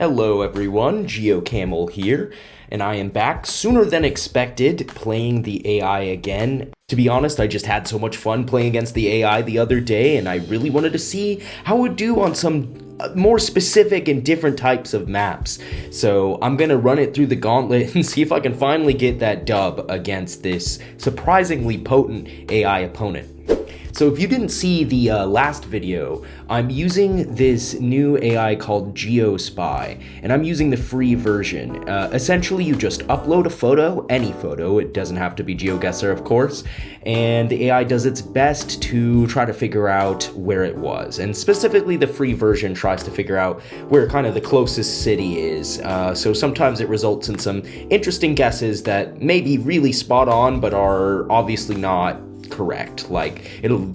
Hello everyone, GeoCamel here, and I am back sooner than expected playing the AI again. To be honest, I just had so much fun playing against the AI the other day, and I really wanted to see how it would do on some more specific and different types of maps. So I'm gonna run it through the gauntlet and see if I can finally get that dub against this surprisingly potent AI opponent. So if you didn't see the last video, I'm using this new AI called GeoSpy, and I'm using the free version. Essentially, you just upload a photo, any photo, it doesn't have to be GeoGuessr, of course, and the AI does its best to try to figure out where it was. And specifically, the free version tries to figure out where kind of the closest city is. So sometimes it results in some interesting guesses that may be really spot on, but are obviously not correct. Like, it'll,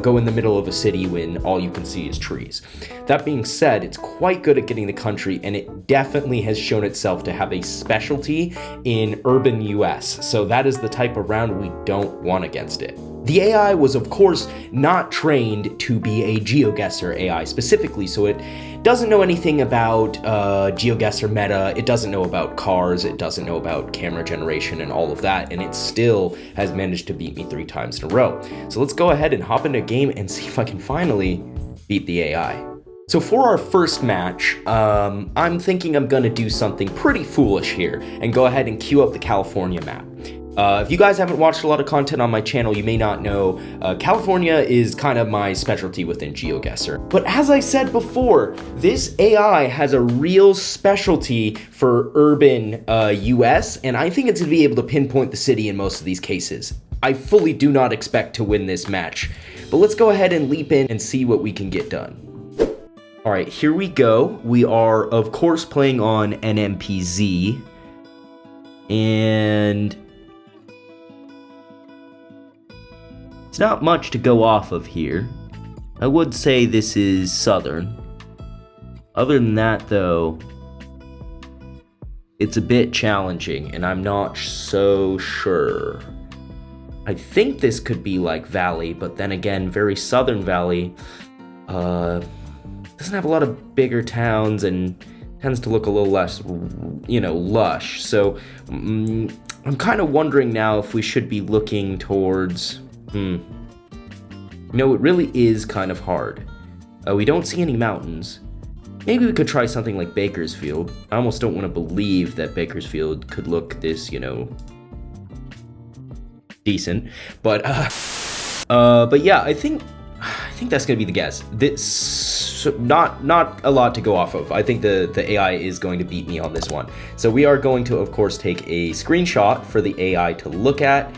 go in the middle of a city when all you can see is trees. That being said, it's quite good at getting the country, and it definitely has shown itself to have a specialty in urban US. So that is the type of round we don't want against it. The AI was, of course, not trained to be a GeoGuessr AI specifically, so it doesn't know anything about GeoGuessr meta, it doesn't know about cars, it doesn't know about camera generation and all of that, and it still has managed to beat me 3 times in a row. So let's go ahead and hop into a game and see if I can finally beat the AI. So for our first match, I'm thinking I'm gonna do something pretty foolish here and go ahead and queue up the California map. If you guys haven't watched a lot of content on my channel, you may not know, California is kind of my specialty within GeoGuessr. But as I said before, this AI has a real specialty for urban US, and I think it's going to be able to pinpoint the city in most of these cases. I fully do not expect to win this match, but let's go ahead and leap in and see what we can get done. All right, here we go. We are, of course, playing on NMPZ, and it's not much to go off of here. I would say this is southern. Other than that, though, it's a bit challenging, and I'm not so sure. I think this could be like Valley, but then again, very southern Valley doesn't have a lot of bigger towns and tends to look a little less, lush. So I'm kind of wondering now if we should be looking towards... it really is kind of hard. We don't see any mountains. Maybe we could try something like Bakersfield. I almost don't want to believe that Bakersfield could look this, decent. But yeah, I think that's gonna be the guess. This not a lot to go off of. I think the AI is going to beat me on this one. So we are going to, of course, take a screenshot for the AI to look at.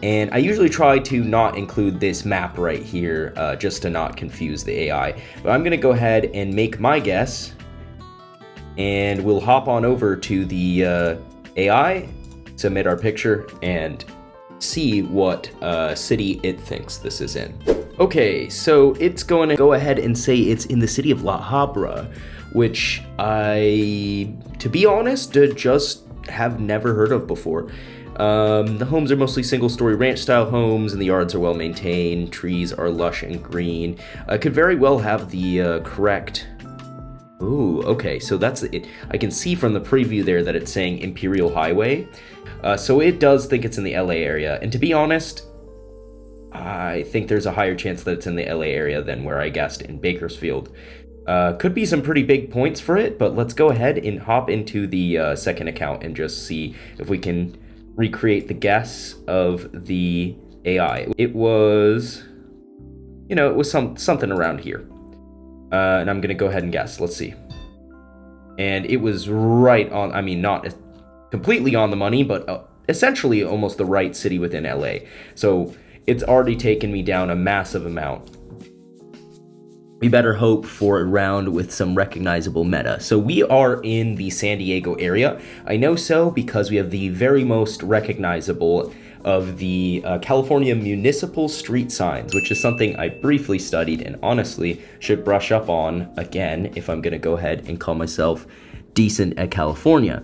And I usually try to not include this map right here, just to not confuse the AI. But I'm gonna go ahead and make my guess, and we'll hop on over to the AI, submit our picture, and see what city it thinks this is in. Okay, so it's going to go ahead and say it's in the city of La Habra, which to be honest, just have never heard of before. The homes are mostly single-story ranch-style homes, and the yards are well-maintained. Trees are lush and green. Could very well have the correct... Ooh, okay, so that's it. I can see from the preview there that it's saying Imperial Highway. So it does think it's in the LA area. And to be honest, I think there's a higher chance that it's in the LA area than where I guessed in Bakersfield. Could be some pretty big points for it, but let's go ahead and hop into the second account and just see if we can recreate the guess of the AI. It was, it was something around here. And I'm gonna go ahead and guess. Let's see. And it was right on, not completely on the money, but essentially almost the right city within LA. So it's already taken me down a massive amount. We better hope for a round with some recognizable meta. So we are in the San Diego area. I know so because we have the very most recognizable of the California municipal street signs, which is something I briefly studied and honestly should brush up on again if I'm gonna go ahead and call myself decent at California.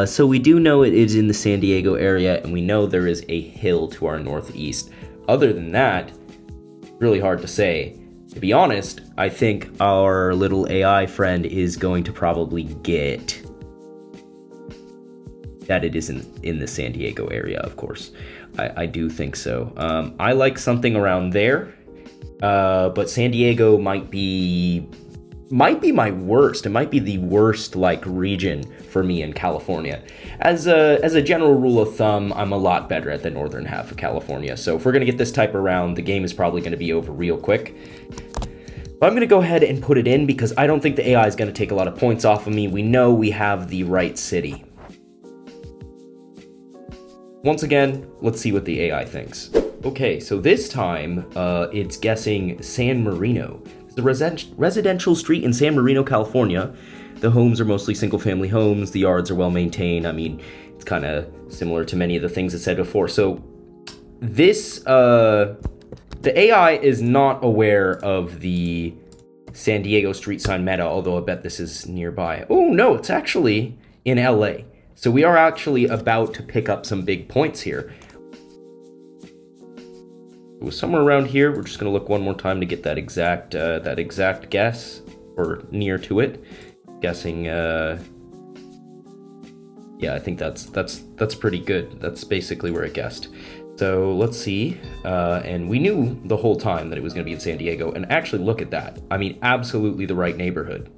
So we do know it is in the San Diego area, and we know there is a hill to our northeast. Other than that, really hard to say. To be honest, I think our little AI friend is going to probably get that it isn't in the San Diego area, of course. I do think so. I like something around there, but San Diego might be my worst. It might be the worst like region for me in California. As a general rule of thumb, I'm a lot better at the northern half of California. So if we're gonna get this type of round, the game is probably gonna be over real quick. But I'm gonna go ahead and put it in because I don't think the AI is gonna take a lot of points off of me. We know we have the right city. Once again, let's see what the AI thinks. Okay, so this time it's guessing San Marino. It's a residential street in San Marino, California. The homes are mostly single-family homes. The yards are well-maintained. I mean, it's kind of similar to many of the things I said before. So this, the AI is not aware of the San Diego street sign meta, although I bet this is nearby. Oh, no, it's actually in LA. So we are actually about to pick up some big points here. It was somewhere around here. We're just going to look one more time to get that exact guess, or near to it. Guessing, yeah, I think that's pretty good. That's basically where it guessed. So let's see. And we knew the whole time that it was going to be in San Diego. And actually, look at that. I mean, absolutely the right neighborhood.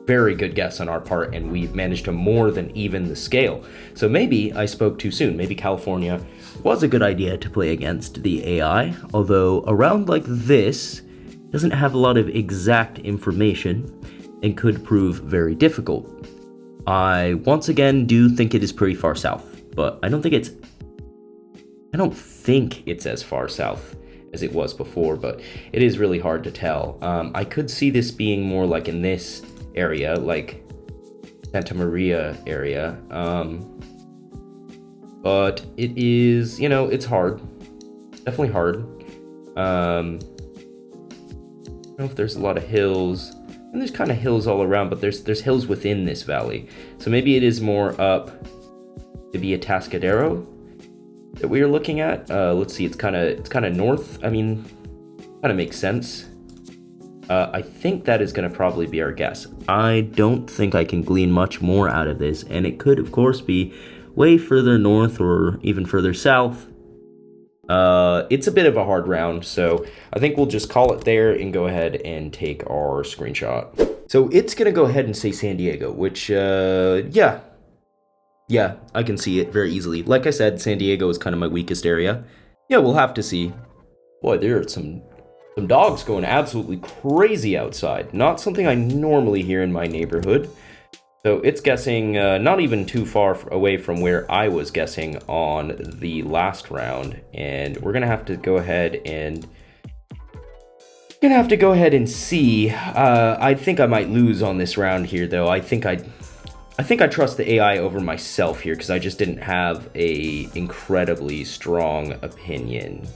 Very good guess on our part, and we've managed to more than even the scale. So maybe I spoke too soon. Maybe California was a good idea to play against the AI, although around like this doesn't have a lot of exact information and could prove very difficult. I once again do think it is pretty far south, but I don't think it's as far south as it was before, but it is really hard to tell. I could see this being more like in this area, like Santa Maria area, but it is, you know, it's hard, definitely hard. I don't know if there's a lot of hills, and there's kind of hills all around, but there's hills within this valley, so maybe it is more up to be a Atascadero that we are looking at. Let's see, it's kind of north. I mean, kind of makes sense. I think that is going to probably be our guess. I don't think I can glean much more out of this, and it could, of course, be way further north or even further south. It's a bit of a hard round, so I think we'll just call it there and go ahead and take our screenshot. So it's going to go ahead and say San Diego, which, yeah, I can see it very easily. Like I said, San Diego is kind of my weakest area. Yeah, we'll have to see. Boy, there are some dogs going absolutely crazy outside. Not something I normally hear in my neighborhood. So it's guessing not even too far away from where I was guessing on the last round. And we're going to have to go ahead and see. I think I might lose on this round here, though. I think I trust the AI over myself here because I just didn't have a incredibly strong opinion.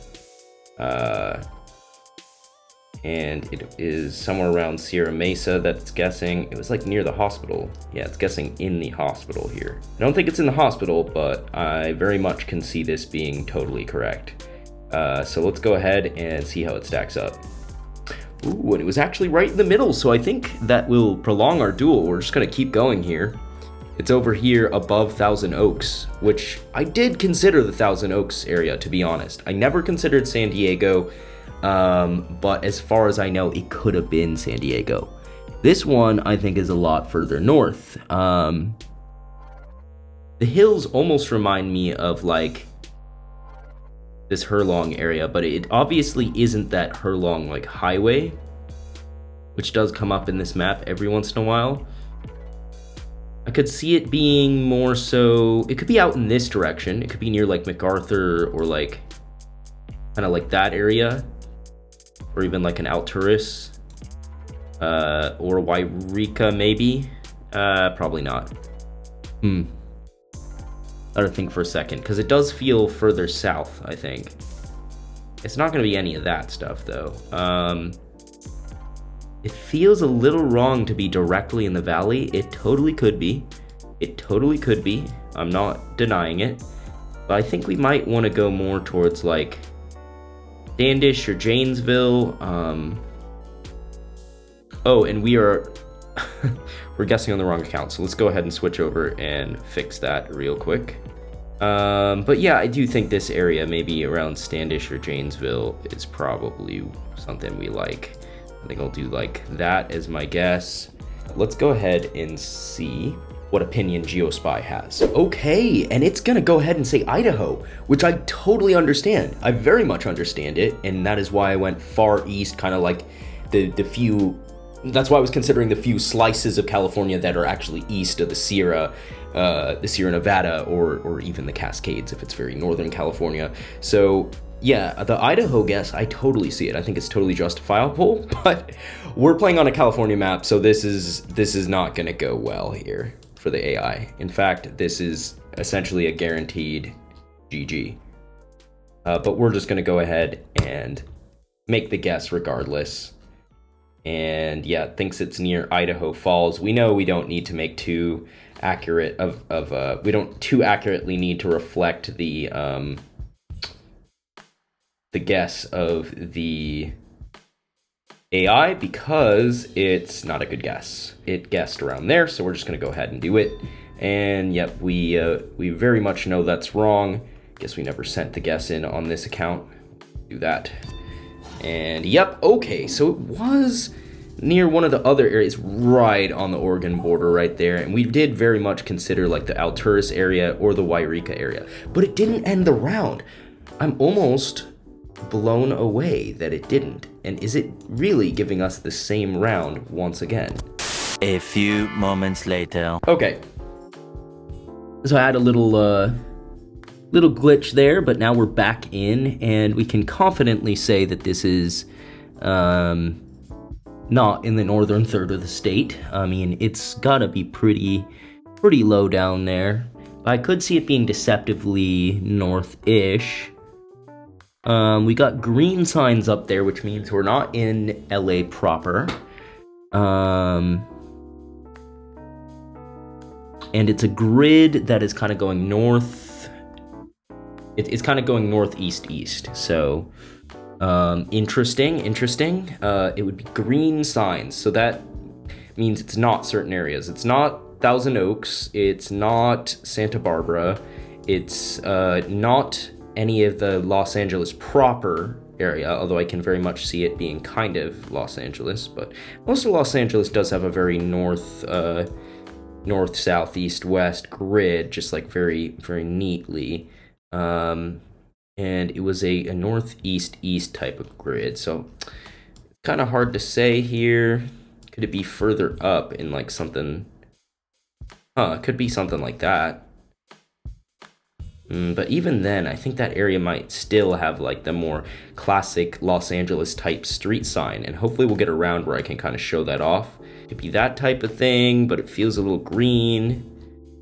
And it is somewhere around Sierra Mesa that's guessing. It was like near the hospital. Yeah, it's guessing in the hospital here. I don't think it's in the hospital, but I very much can see this being totally correct. So let's go ahead and see how it stacks up. Ooh, and it was actually right in the middle, so I think that will prolong our duel. We're just gonna keep going here. It's over here above Thousand Oaks, which I did consider the Thousand Oaks area, to be honest. I never considered San Diego. But as far as I know, it could have been San Diego. This one, I think, is a lot further north. The hills almost remind me of, like, this Herlong area, but it obviously isn't that Herlong, like, highway, which does come up in this map every once in a while. I could see it being more so... It could be out in this direction. It could be near, like, MacArthur or, like, kind of like that area. Or even like an Alturas, or Wairika maybe. Probably not. Let her think for a second, because it does feel further south, I think. It's not going to be any of that stuff, though. It feels a little wrong to be directly in the valley. It totally could be. It totally could be. I'm not denying it. But I think we might want to go more towards, like, Standish or Janesville. Oh, and we are we're guessing on the wrong account, so let's go ahead and switch over and fix that real quick. But yeah, I do think this area, maybe around Standish or Janesville, is probably something we like. I think I'll do like that as my guess. Let's go ahead and see what opinion GeoSpy has. Okay, and it's gonna go ahead and say Idaho, which I totally understand. I very much understand it, and that is why I went far east, kind of like the few, that's why I was considering the few slices of California that are actually east of the Sierra Nevada, or even the Cascades if it's very northern California. So yeah, the Idaho guess, I totally see it. I think it's totally justifiable, but we're playing on a California map, so this is not gonna go well here for the AI. In fact, this is essentially a guaranteed GG. But we're just gonna go ahead and make the guess regardless. And yeah, thinks it's near Idaho Falls. We know we don't need to make too accurate we don't too accurately need to reflect the guess of the AI, because it's not a good guess. It guessed around there, so we're just gonna go ahead and do it. And yep, we very much know that's wrong. Guess we never sent the guess in on this account. Do that. And yep, okay, so it was near one of the other areas, right on the Oregon border right there, and we did very much consider like the Alturas area or the Wairika area, but it didn't end the round. I'm almost blown away that it didn't. And is it really giving us the same round once again? A few moments later. Okay. So I had a little glitch there, but now we're back in, and we can confidently say that this is not in the northern third of the state. I mean, it's gotta be pretty low down there. I could see it being deceptively north-ish. We got green signs up there, which means we're not in LA proper. And it's a grid that is kind of going north. It's kind of going northeast-east. So, interesting. It would be green signs. So that means it's not certain areas. It's not Thousand Oaks. It's not Santa Barbara. It's not any of the Los Angeles proper area, although I can very much see it being kind of Los Angeles, but most of Los Angeles does have a very north, south, east, west grid, just like very neatly. And it was a northeast, east type of grid, so it's kind of hard to say here. Could it be further up in like something? It could be something like that. But even then, I think that area might still have like the more classic Los Angeles type street sign, and hopefully we'll get around where I can kind of show that off. Could be that type of thing, but it feels a little green.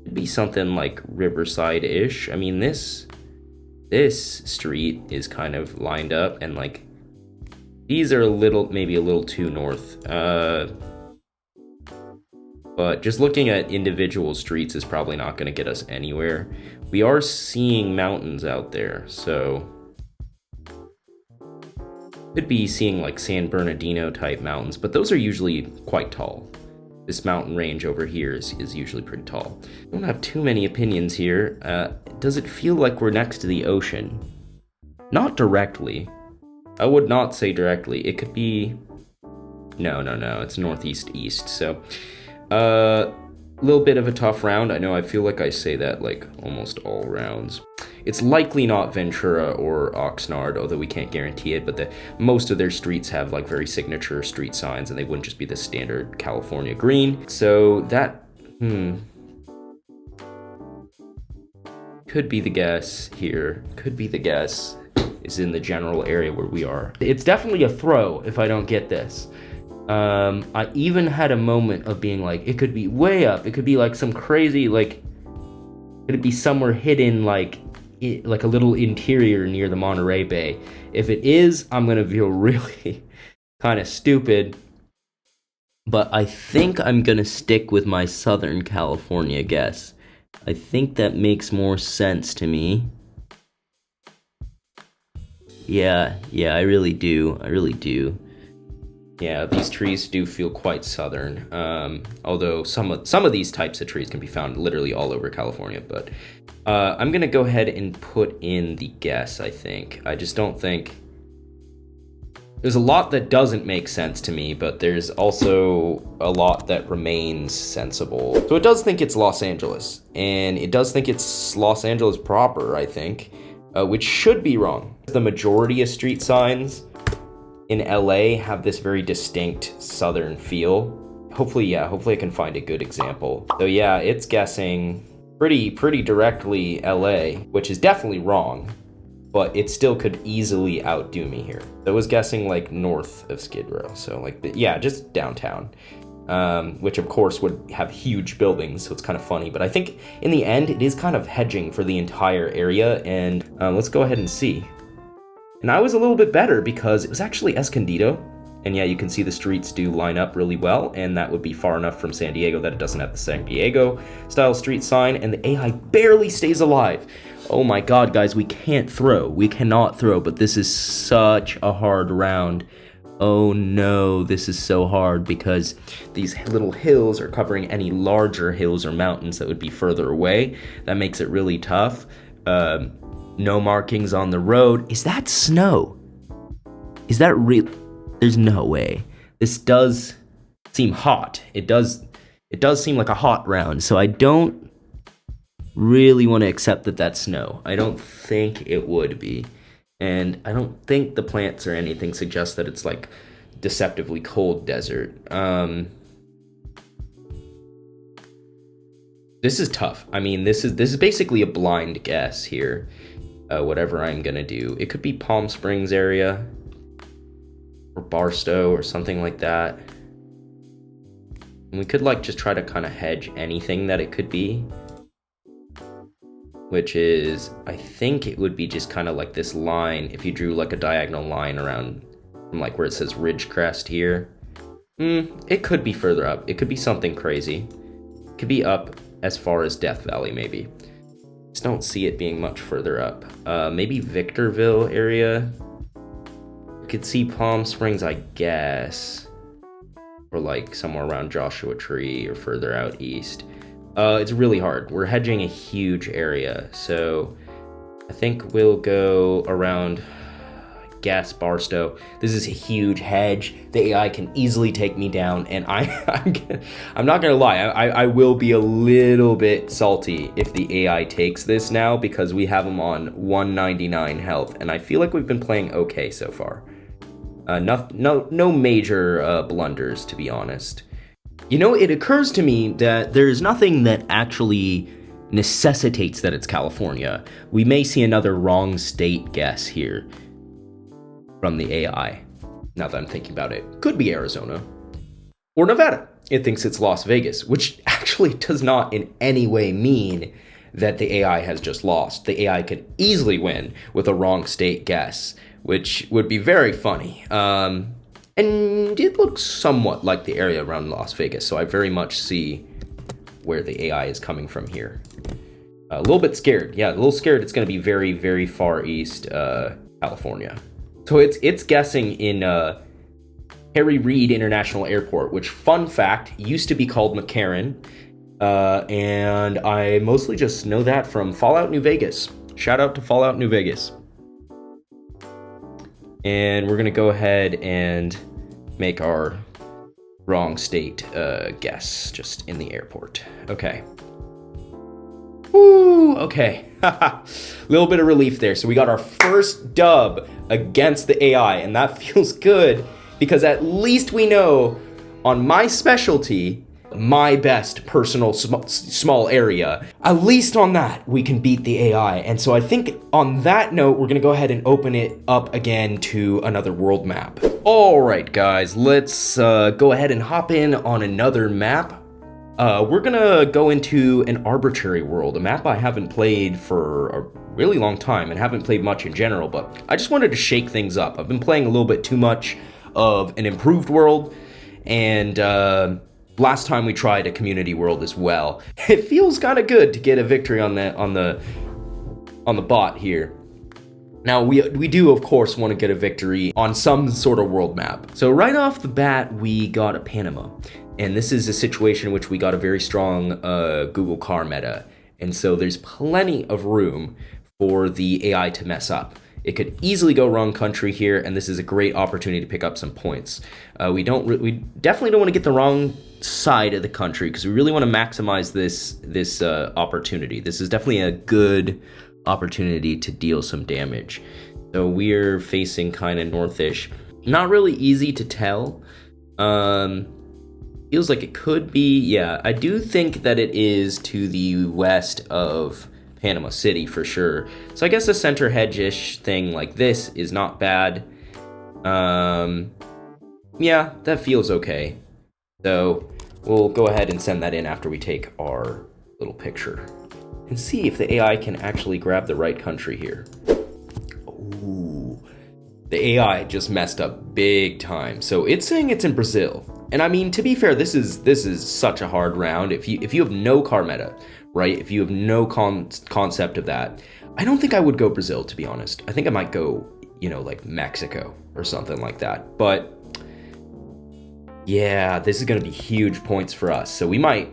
Could be something like Riverside-ish. I mean, this street is kind of lined up, and like these are maybe a little too north. But just looking at individual streets is probably not going to get us anywhere. We are seeing mountains out there, so could be seeing like San Bernardino type mountains, but those are usually quite tall. This mountain range over here is usually pretty tall. I don't have too many opinions here. Does it feel like we're next to the ocean? Not directly. I would not say directly. It could be... No, it's northeast-east, so... A little bit of a tough round. I know I feel like I say that like almost all rounds. It's likely not Ventura or Oxnard, although we can't guarantee it, but most of their streets have like very signature street signs, and they wouldn't just be the standard California green. So that, could be the guess here. Could be the guess is in the general area where we are. It's definitely a throw if I don't get this. I even had a moment of being like, it could be way up. It could be like some crazy, like, could it be somewhere hidden, like a little interior near the Monterey Bay? If it is, I'm gonna feel really kind of stupid. But I think I'm gonna stick with my Southern California guess. I think that makes more sense to me. Yeah, I really do. Yeah, these trees do feel quite southern. Although some of these types of trees can be found literally all over California. But I'm gonna go ahead and put in the guess. I think I just don't think there's a lot that doesn't make sense to me, but there's also a lot that remains sensible. So it does think it's Los Angeles, and it does think it's Los Angeles proper. I think, which should be wrong. The majority of street signs in LA have this very distinct southern feel. Hopefully I can find a good example. So yeah, it's guessing pretty directly LA, which is definitely wrong, but it still could easily outdo me here. So it was guessing like north of Skid Row, so like, just downtown, which of course would have huge buildings, so it's kind of funny, but I think in the end, it is kind of hedging for the entire area, and let's go ahead and see. And I was a little bit better because it was actually Escondido. And yeah, you can see the streets do line up really well, and that would be far enough from San Diego that it doesn't have the San Diego style street sign, and the AI barely stays alive. Oh my god, guys, we can't throw. We cannot throw, but this is such a hard round. Oh no, this is so hard because these little hills are covering any larger hills or mountains that would be further away. That makes it really tough. No markings on the road. Is that snow? Is that real? There's no way. This does seem hot. It does seem like a hot round, so I don't really want to accept that that's snow. I don't think it would be. And I don't think the plants or anything suggest that it's like deceptively cold desert. This is tough. I mean, this is basically a blind guess here. Whatever I'm gonna do. It could be Palm Springs area or Barstow or something like that. And we could like just try to kind of hedge anything that it could be, which is, I think it would be just kind of like this line. If you drew like a diagonal line around from like where it says Ridgecrest here, it could be further up. It could be something crazy. It could be up as far as Death Valley, maybe. Just don't see it being much further up. Maybe Victorville area. You could see Palm Springs, I guess, or like somewhere around Joshua Tree or further out east. It's really hard. We're hedging a huge area, so I think we'll go around, guess, Barstow. This is a huge hedge. The AI can easily take me down, and I'm not gonna lie, I will be a little bit salty if the AI takes this now, because we have him on 199 health, and I feel like we've been playing okay so far. No major blunders, to be honest. You know, it occurs to me that there's nothing that actually necessitates that it's California. We may see another wrong state guess here from the AI, now that I'm thinking about it. Could be Arizona or Nevada. It thinks it's Las Vegas, which actually does not in any way mean that the AI has just lost. The AI could easily win with a wrong state guess, which would be very funny. And it looks somewhat like the area around Las Vegas, so I very much see where the AI is coming from here. A little bit scared. Yeah, a little scared it's going to be very, very far east California. So it's guessing in Harry Reid International Airport, which, fun fact, used to be called McCarran. And I mostly just know that from Fallout New Vegas. Shout out to Fallout New Vegas. And we're going to go ahead and make our wrong state guess just in the airport. Okay. Woo, okay. Little bit of relief there. So we got our first dub against the AI, and that feels good because at least we know on my specialty, my best personal small area, at least on that we can beat the AI. And so I think on that note, we're gonna go ahead and open it up again to another world map. All right, guys, let's go ahead and hop in on another map. We're gonna go into an arbitrary world, a map I haven't played for a really long time and haven't played much in general, but I just wanted to shake things up. I've been playing a little bit too much of an improved world, and last time we tried a community world as well. It feels kind of good to get a victory on the bot here. Now, we do, of course, want to get a victory on some sort of world map. So right off the bat, we got a Panama. And this is a situation in which we got a very strong Google car meta. And so there's plenty of room for the AI to mess up. It could easily go wrong country here, and this is a great opportunity to pick up some points. We definitely don't want to get the wrong side of the country because we really want to maximize this opportunity. This is definitely a good opportunity to deal some damage. So we're facing kind of northish. Not really easy to tell. Feels like it could be. Yeah, I do think that it is to the west of Panama City for sure. So I guess a center hedge-ish thing like this is not bad. Yeah, that feels okay. So we'll go ahead and send that in after we take our little picture and see if the AI can actually grab the right country here. Ooh, the AI just messed up big time. So it's saying it's in Brazil. And I mean, to be fair, this is such a hard round. If you have no car meta, right? If you have no concept of that, I don't think I would go Brazil, to be honest. I think I might go, like Mexico or something like that. But yeah, this is going to be huge points for us. So we might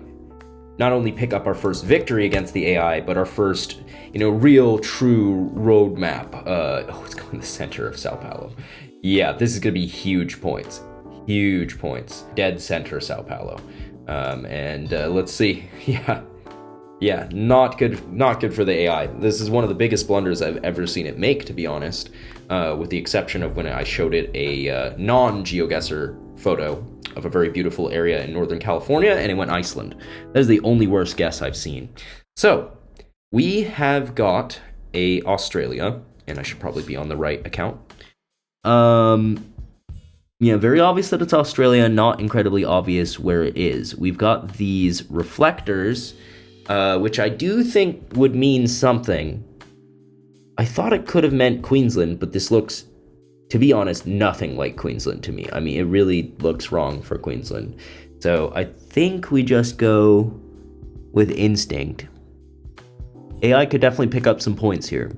not only pick up our first victory against the AI, but our first, real, true roadmap. It's going to the center of Sao Paulo. Yeah, this is going to be huge points. Huge points. Dead center Sao Paulo. Let's see. Yeah, not good for the AI. This is one of the biggest blunders I've ever seen it make, to be honest, with the exception of when I showed it a non-GeoGuessr photo of a very beautiful area in Northern California, and it went Iceland. That is the only worst guess I've seen. So, we have got a Australia, and I should probably be on the right account. Yeah, very obvious that it's Australia, not incredibly obvious where it is. We've got these reflectors, which I do think would mean something. I thought it could have meant Queensland, but this looks, to be honest, nothing like Queensland to me. I mean, it really looks wrong for Queensland. So I think we just go with instinct. AI could definitely pick up some points here.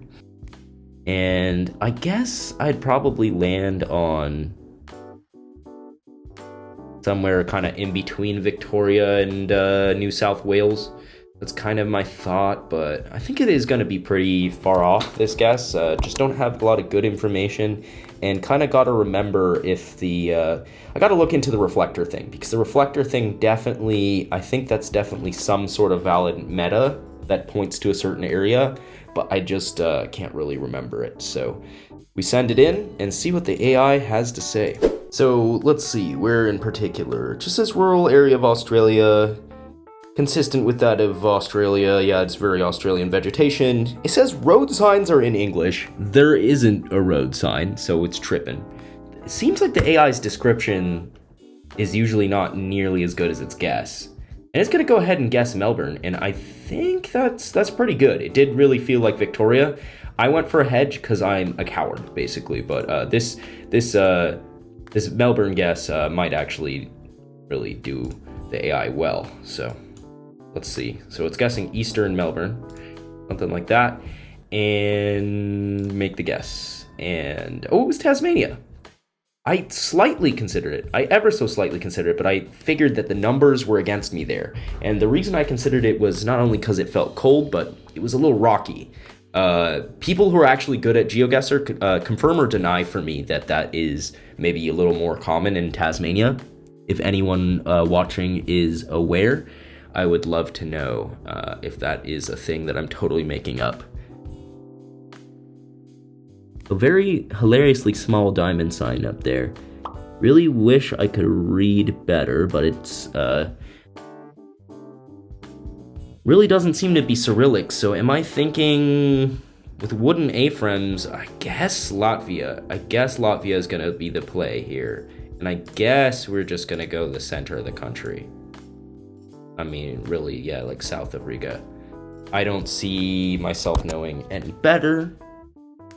And I guess I'd probably land on somewhere kind of in between Victoria and New South Wales. That's kind of my thought, but I think it is going to be pretty far off, this guess. Just don't have a lot of good information, and kind of got to remember if I got to look into the reflector thing, because the reflector thing definitely, I think that's definitely some sort of valid meta that points to a certain area, but I just can't really remember it. So we send it in and see what the AI has to say. So let's see, where in particular? It just says rural area of Australia, consistent with that of Australia. Yeah, it's very Australian vegetation. It says road signs are in English. There isn't a road sign, so it's tripping. It seems like the AI's description is usually not nearly as good as its guess. And it's gonna go ahead and guess Melbourne, and I think that's pretty good. It did really feel like Victoria. I went for a hedge because I'm a coward, basically, but this Melbourne guess might actually really do the AI well. So let's see. So it's guessing Eastern Melbourne, something like that, and make the guess. And it was Tasmania. I slightly considered it. I ever so slightly considered it, but I figured that the numbers were against me there. And the reason I considered it was not only because it felt cold, but it was a little rocky. People who are actually good at GeoGuessr confirm or deny for me that is maybe a little more common in Tasmania. If anyone watching is aware, I would love to know if that is a thing that I'm totally making up. A very hilariously small diamond sign up there. Really wish I could read better, but it's really doesn't seem to be Cyrillic. So am I thinking with wooden A-frames? I guess Latvia. I guess Latvia is gonna be the play here, and I guess we're just gonna go the center of the country. I mean, really, yeah, like south of Riga. I don't see myself knowing any better.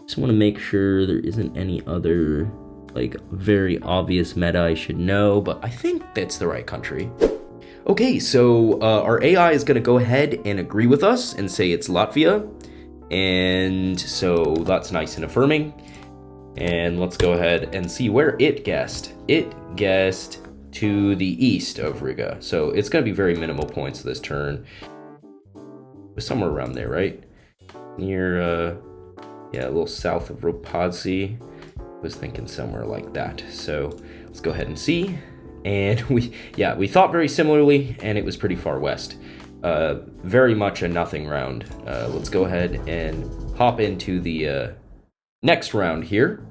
Just want to make sure there isn't any other, like, very obvious meta I should know, but I think that's the right country. Okay, so our AI is going to go ahead and agree with us and say it's Latvia. And so that's nice and affirming. And let's go ahead and see where it guessed. It guessed to the east of Riga. So it's going to be very minimal points this turn. Somewhere around there, right? Near, yeah, a little south of Ropadzi. Was thinking somewhere like that. So let's go ahead and see. And we thought very similarly, and it was pretty far west. Very much a nothing round. Let's go ahead and hop into the next round here.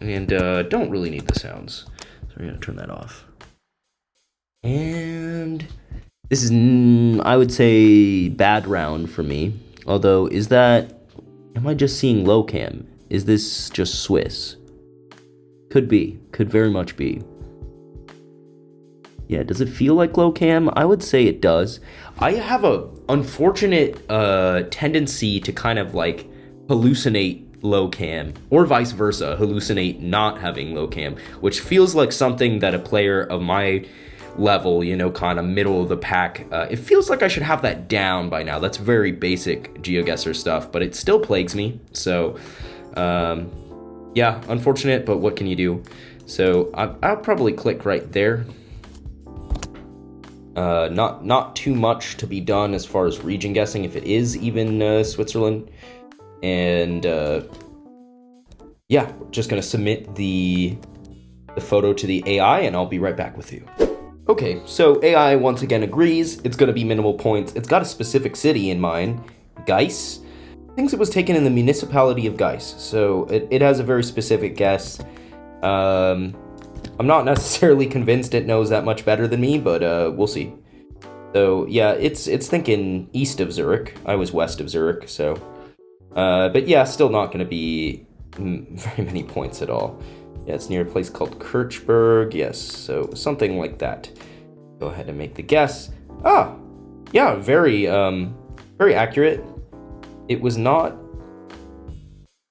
And don't really need the sounds, so we're gonna turn that off. And this is, I would say, bad round for me. Although, am I just seeing low cam? Is this just Swiss? Could be, could very much be. Yeah, does it feel like low cam? I would say it does. I have a unfortunate tendency to kind of like hallucinate low cam, or vice versa, hallucinate not having low cam, which feels like something that a player of my level, you know, kind of middle of the pack, it feels like I should have that down by now. That's very basic GeoGuessr stuff, but it still plagues me. So, yeah, unfortunate, but what can you do? So I'll probably click right there. Not too much to be done as far as region guessing, if it is even Switzerland. And yeah, just gonna submit the photo to the AI, and I'll be right back with you. Okay, so AI once again agrees. It's gonna be minimal points. It's got a specific city in mind, Geiss. Thinks it was taken in the municipality of Geiss, so it has a very specific guess. I'm not necessarily convinced it knows that much better than me, but we'll see. So yeah, it's thinking east of Zurich. I was west of Zurich, so. But yeah, still not going to be very many points at all. Yeah, it's near a place called Kirchberg. Yes, so something like that. Go ahead and make the guess. Ah, yeah, very accurate. It was not.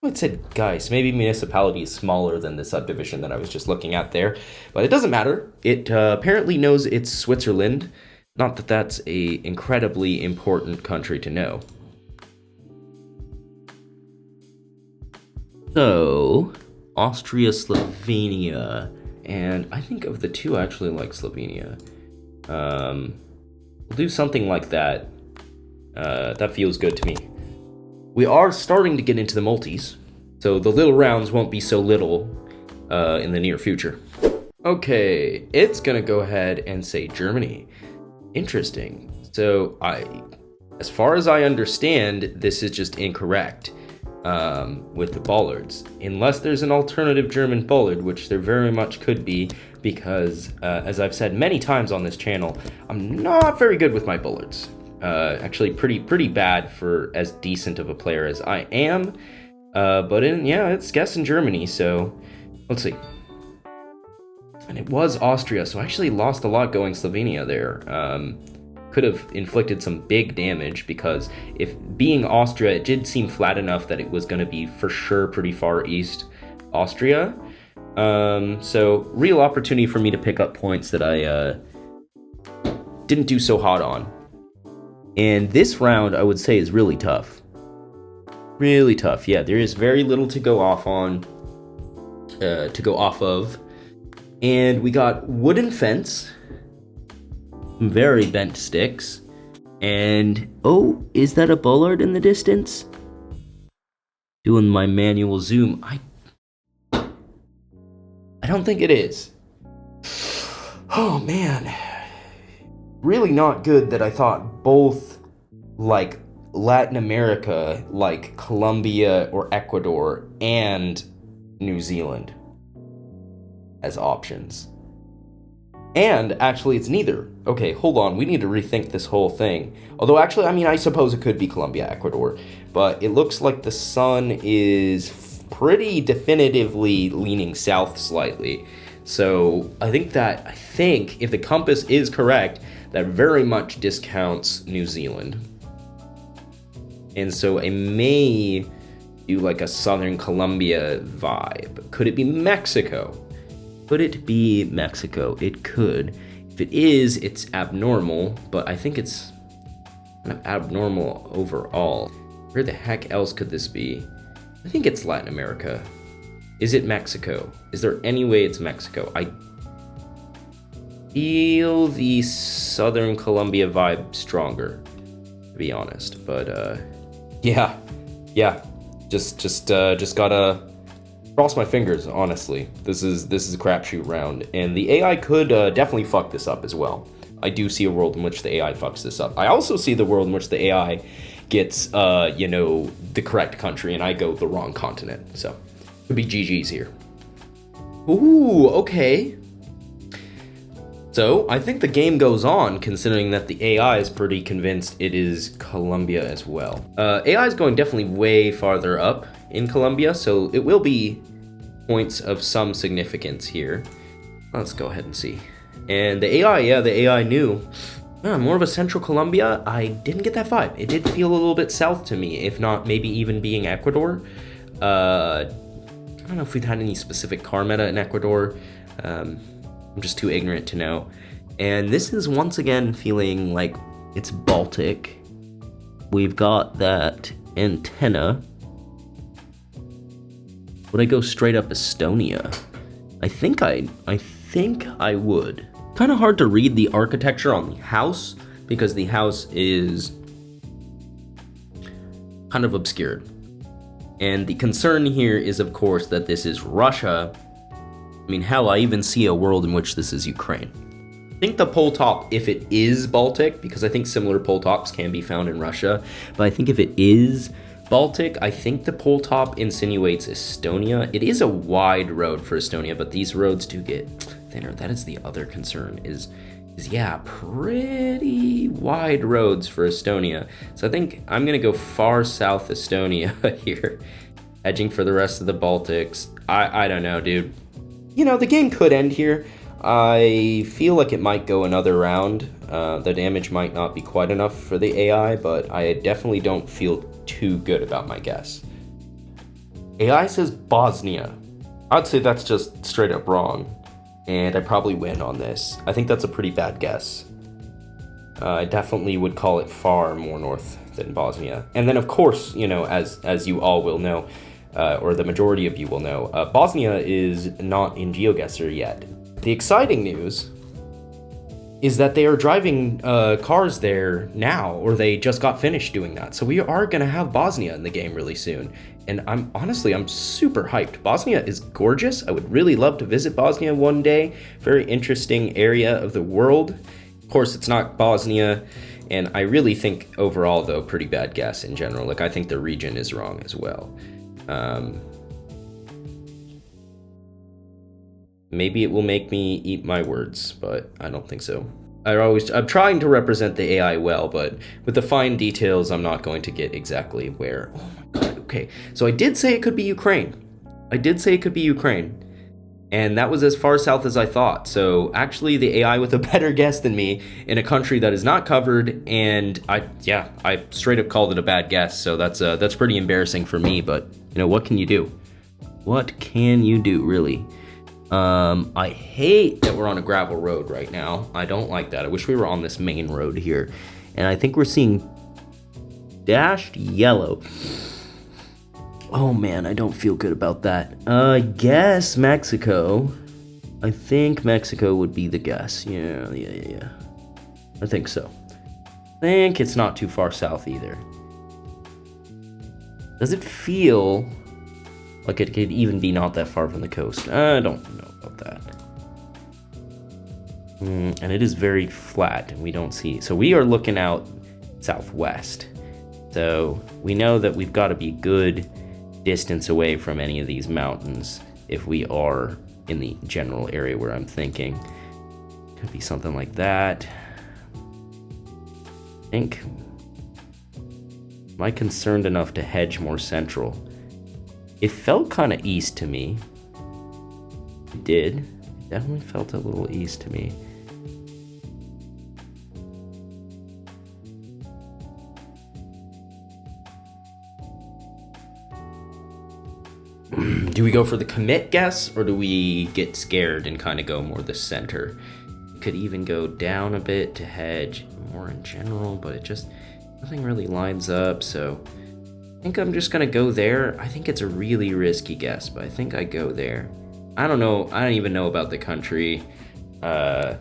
It said Geiss. Maybe municipality is smaller than the subdivision that I was just looking at there, but it doesn't matter. It apparently knows it's Switzerland. Not that that's a incredibly important country to know. So, Austria, Slovenia, and I think of the two, I actually like Slovenia. We'll do something like that. That feels good to me. We are starting to get into the multis, so the little rounds won't be so little in the near future. Okay, it's gonna go ahead and say Germany. Interesting. So as far as I understand, this is just incorrect. With the bollards, unless there's an alternative German bollard, which there very much could be, because as I've said many times on this channel, I'm not very good with my bollards. Actually pretty bad for as decent of a player as I am. But it's guessing Germany, so let's see. And it was Austria, so I actually lost a lot going Slovenia there. Could have inflicted some big damage, because if being Austria, it did seem flat enough that it was going to be for sure pretty far east Austria. So real opportunity for me to pick up points that I didn't do so hot on. And this round, I would say, is really tough. Really tough. Yeah, there is very little to go off on, of. And we got wooden fence, very bent sticks, and oh, is that a bollard in the distance? Doing my manual zoom, I don't think it is. Oh man, really not good that I thought both like Latin America, like Colombia or Ecuador, and New Zealand as options. And actually, it's neither. Okay, hold on. We need to rethink this whole thing. Although, actually, I mean, I suppose it could be Colombia, Ecuador. But it looks like the sun is pretty definitively leaning south slightly. So I think if the compass is correct, that very much discounts New Zealand. And so I may do like a southern Colombia vibe. Could it be Mexico? Could it be Mexico? It could. If it is, it's abnormal, but I think it's kind of abnormal overall. Where the heck else could this be? I think it's Latin America. Is it Mexico? Is there any way it's Mexico? I feel the Southern Colombia vibe stronger, to be honest. But yeah, just gotta cross my fingers. Honestly, this is a crapshoot round, and the AI could definitely fuck this up as well. I do see a world in which the AI fucks this up. I also see the world in which the AI gets the correct country, and I go the wrong continent. So could be GG's here. Ooh, okay. So I think the game goes on, considering that the AI is pretty convinced it is Colombia as well. AI is going definitely way farther up in Colombia, so it will be points of some significance here. Let's go ahead and see. And the AI knew. More of a central Colombia. I didn't get that vibe. It did feel a little bit south to me, if not maybe even being Ecuador. I don't know if we've had any specific car meta in Ecuador. I'm just too ignorant to know. And this is once again feeling like it's Baltic. We've got that antenna. Would I go straight up Estonia? I think I would. Kind of hard to read the architecture on the house because the house is kind of obscured. And the concern here is, of course, that this is Russia. I mean, hell, I even see a world in which this is Ukraine. I think the pole top, if it is Baltic, because I think similar pole tops can be found in Russia, but I think if it is Baltic, I think the pole top insinuates Estonia. It is a wide road for Estonia, but these roads do get thinner. That is the other concern, is yeah, pretty wide roads for Estonia. So I think I'm gonna go far south Estonia here, edging for the rest of the Baltics. I don't know, dude. You know, the game could end here. I feel like it might go another round. The damage might not be quite enough for the AI, but I definitely don't feel too good about my guess. AI says Bosnia. I'd say that's just straight up wrong, and I probably win on this. I think that's a pretty bad guess. I definitely would call it far more north than Bosnia. And then, of course, you know, as you all will know, or the majority of you will know, Bosnia is not in GeoGuessr yet. The exciting news is that they are driving cars there now, or they just got finished doing that. So we are gonna have Bosnia in the game really soon. And I'm super hyped. Bosnia is gorgeous. I would really love to visit Bosnia one day. Very interesting area of the world. Of course, it's not Bosnia. And I really think overall, though, pretty bad guess in general. Like, I think the region is wrong as well. Maybe it will make me eat my words, but I don't think so. I'm trying to represent the AI well, but with the fine details, I'm not going to get exactly where. Oh my god, okay. So I did say it could be Ukraine. And that was as far south as I thought. So actually the AI with a better guess than me in a country that is not covered, and I straight up called it a bad guess. So that's pretty embarrassing for me, but you know, what can you do? What can you do, really? I hate that we're on a gravel road right now. I don't like that. I wish we were on this main road here. And I think we're seeing dashed yellow. Oh man, I don't feel good about that. I guess Mexico. I think Mexico would be the guess. Yeah. I think so. I think it's not too far south either. Does it feel like it could even be not that far from the coast? I don't know about that. And it is very flat, and we don't see. So we are looking out southwest. So we know that we've got to be good distance away from any of these mountains if we are in the general area where I'm thinking. Could be something like that. I think. Am I concerned enough to hedge more central? It felt kind of east to me. It did. It definitely felt a little east to me. Do we go for the commit guess, or do we get scared and kind of go more the center? Could even go down a bit to hedge more in general, but it just Nothing really lines up, so I think I'm just gonna go there. I think it's a really risky guess, but I think I go there. I don't know. I don't even know about the country. Yeah,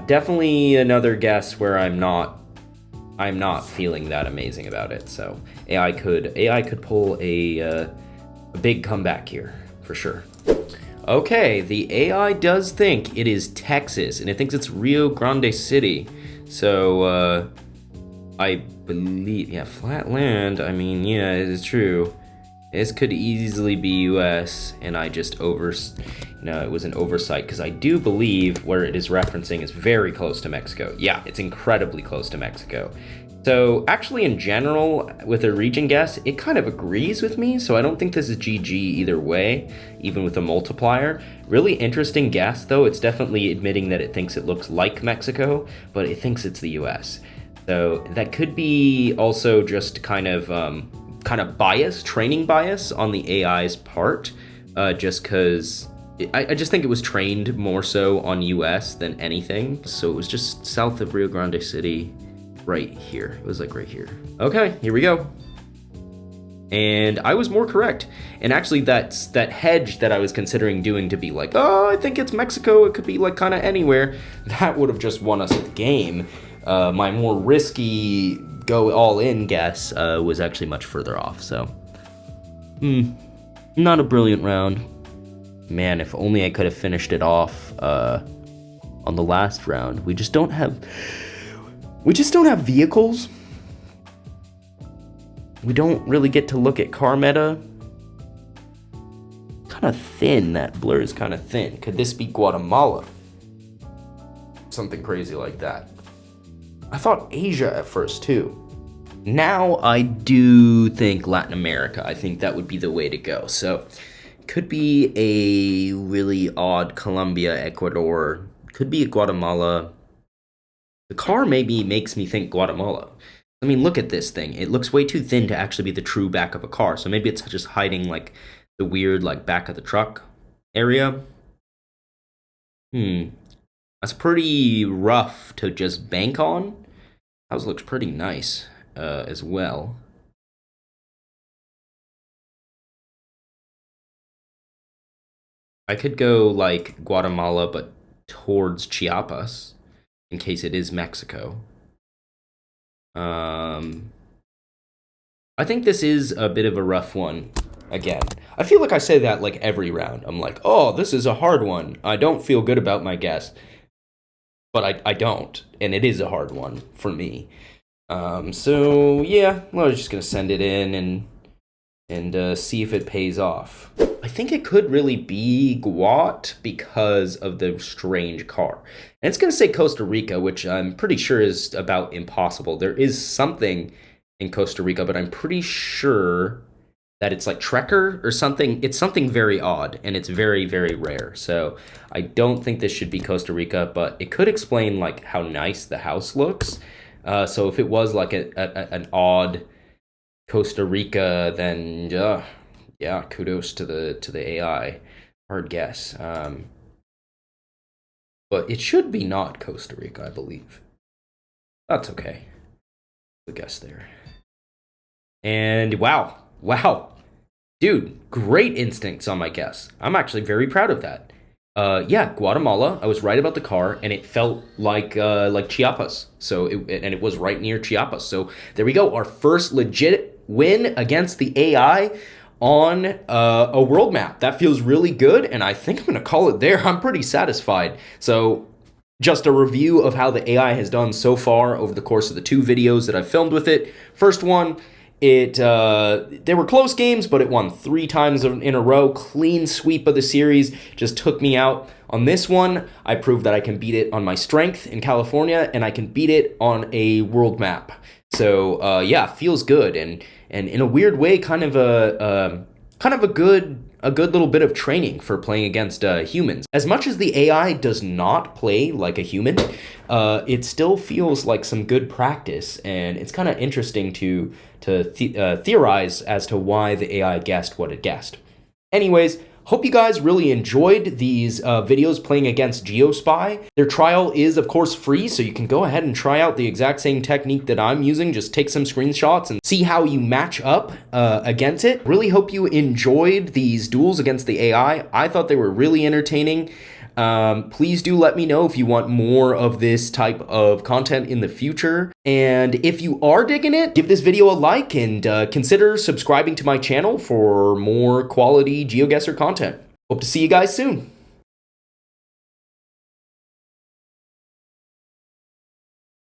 definitely another guess where I'm not feeling that amazing about it. So AI could pull a big comeback here for sure. Okay, the AI does think it is Texas, and it thinks it's Rio Grande City. So I believe, yeah, flat land. I mean, yeah, it is true. This could easily be US, and I just it was an oversight, because I do believe where it is referencing is very close to Mexico. Yeah, it's incredibly close to Mexico. So actually, in general, with a region guess, it kind of agrees with me, so I don't think this is GG either way, even with a multiplier. Really interesting guess, though. It's definitely admitting that it thinks it looks like Mexico, but it thinks it's the US. So that could be also just kind of bias, training bias on the AI's part, just because I just think it was trained more so on US than anything. So it was just south of Rio Grande City, right here. It was like right here. Okay, here we go. And I was more correct. And actually that hedge that I was considering doing to be like, oh, I think it's Mexico, it could be like kind of anywhere, that would have just won us the game. My more risky go all in guess was actually much further off, so not a brilliant round. Man, if only I could have finished it off on the last round. We just don't have vehicles. We don't really get to look at car meta. Kind of thin, that blur is kind of thin. Could this be Guatemala? Something crazy like that. I thought Asia at first too. Now I do think Latin America. I think that would be the way to go. So could be a really odd Colombia, Ecuador. Could be a Guatemala. The car maybe makes me think Guatemala. I mean, look at this thing. It looks way too thin to actually be the true back of a car. So maybe it's just hiding like the weird like back of the truck area. That's pretty rough to just bank on. House looks pretty nice as well. I could go like Guatemala, but towards Chiapas, in case it is Mexico. I think this is a bit of a rough one. Again, I feel like I say that like every round. I'm like, oh, this is a hard one. I don't feel good about my guess. But I don't, and it is a hard one for me. So yeah, well, I was just gonna send it in and see if it pays off. I think it could really be Guat because of the strange car. And it's gonna say Costa Rica, which I'm pretty sure is about impossible. There is something in Costa Rica, but I'm pretty sure that it's like Trekker or something. It's something very odd, and it's very, very rare. So I don't think this should be Costa Rica, but it could explain like how nice the house looks. So if it was like an odd Costa Rica, then yeah, kudos to the AI. Hard guess. But it should be not Costa Rica, I believe. That's okay. Good guess there. And wow. Dude, great instincts on my guess. I'm actually very proud of that. Yeah, Guatemala. I was right about the car, and it felt like Chiapas. So it was right near Chiapas. So there we go. Our first legit win against the AI on a world map. That feels really good, and I think I'm gonna call it there. I'm pretty satisfied. So just a review of how the AI has done so far over the course of the 2 videos that I've filmed with it. First one. They were close games, but it won 3 times in a row. Clean sweep of the series, just took me out. On this one, I proved that I can beat it on my strength in California, and I can beat it on a world map. So yeah, feels good, and in a weird way, kind of a good little bit of training for playing against humans. As much as the AI does not play like a human, it still feels like some good practice, and it's kind of interesting to theorize as to why the AI guessed what it guessed. Anyways, Hope you guys really enjoyed these videos playing against GeoSpy. Their trial is, of course, free, so you can go ahead and try out the exact same technique that I'm using. Just take some screenshots and see how you match up against it. Really hope you enjoyed these duels against the AI. I thought they were really entertaining. Please do let me know if you want more of this type of content in the future. And if you are digging it, give this video a like and consider subscribing to my channel for more quality GeoGuessr content. Hope to see you guys soon.